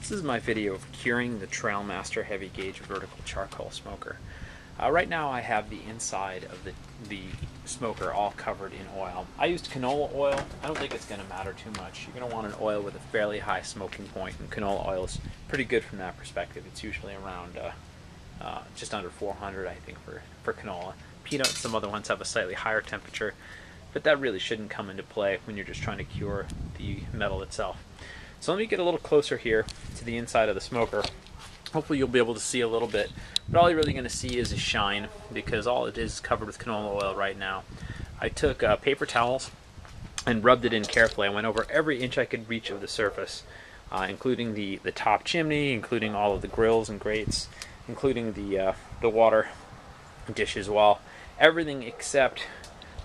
This is my video of curing the Trailmaster heavy gauge vertical charcoal smoker. Right now I have the inside of the smoker all covered in oil. I used canola oil. I don't think it's going to matter too much. You're going to want an oil with a fairly high smoking point, and canola oil is pretty good from that perspective. It's usually around just under 400, I think, for canola. Peanut and some other ones have a slightly higher temperature, but that really shouldn't come into play when you're just trying to cure the metal itself. So let me get a little closer here to the inside of the smoker. Hopefully you'll be able to see a little bit, but all you're really going to see is a shine, because all it is covered with canola oil right now. I took paper towels and rubbed it in carefully. I went over every inch I could reach of the surface, including the top chimney, including all of the grills and grates, including the water dish as well. Everything except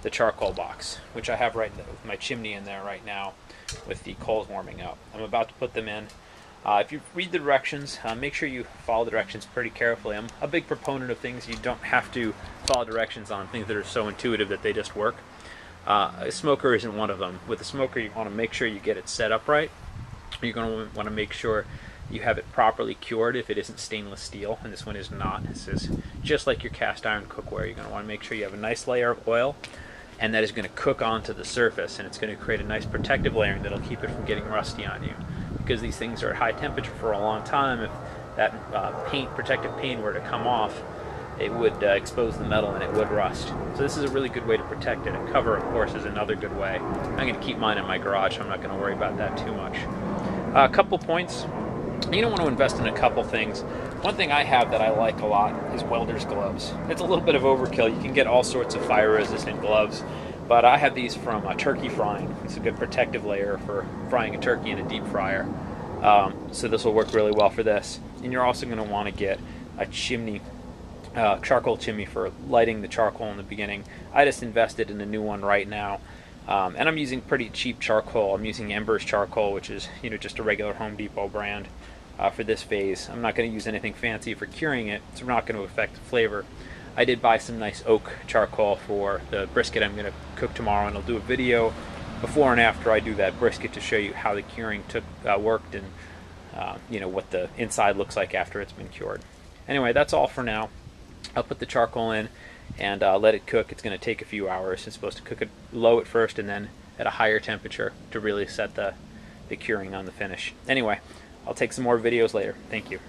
the charcoal box, which I have right with my chimney in there right now with the coals warming up. I'm about to put them in. If you read the directions, make sure you follow the directions pretty carefully. I'm a big proponent of things you don't have to follow directions on, things that are so intuitive that they just work. A smoker isn't one of them. With a smoker, you want to make sure you get it set up right. You're going to want to make sure you have it properly cured if it isn't stainless steel, and this one is not. This is just like your cast iron cookware. You're going to want to make sure you have a nice layer of oil, and that is going to cook onto the surface, and it's going to create a nice protective layering that'll keep it from getting rusty on you. Because these things are at high temperature for a long time, if that protective paint were to come off, it would expose the metal and it would rust. So this is a really good way to protect it. And cover, of course, is another good way. I'm going to keep mine in my garage, so I'm not going to worry about that too much. A couple points. You don't want to invest in a couple things. One thing I have that I like a lot is welder's gloves. It's a little bit of overkill. You can get all sorts of fire-resistant gloves, but I have these from turkey frying. It's a good protective layer for frying a turkey in a deep fryer. So this will work really well for this. And you're also going to want to get a chimney, charcoal chimney for lighting the charcoal in the beginning. I just invested in a new one right now. And I'm using pretty cheap charcoal. I'm using Ember's charcoal, which is just a regular Home Depot brand for this phase. I'm not going to use anything fancy for curing it, so we're not going to affect the flavor. I did buy some nice oak charcoal for the brisket I'm going to cook tomorrow, and I'll do a video before and after I do that brisket to show you how the curing worked, and what the inside looks like after it's been cured. Anyway, that's all for now. I'll put the charcoal in and let it cook. It's going to take a few hours. It's supposed to cook it low at first and then at a higher temperature to really set the curing on the finish. Anyway, I'll take some more videos later. Thank you.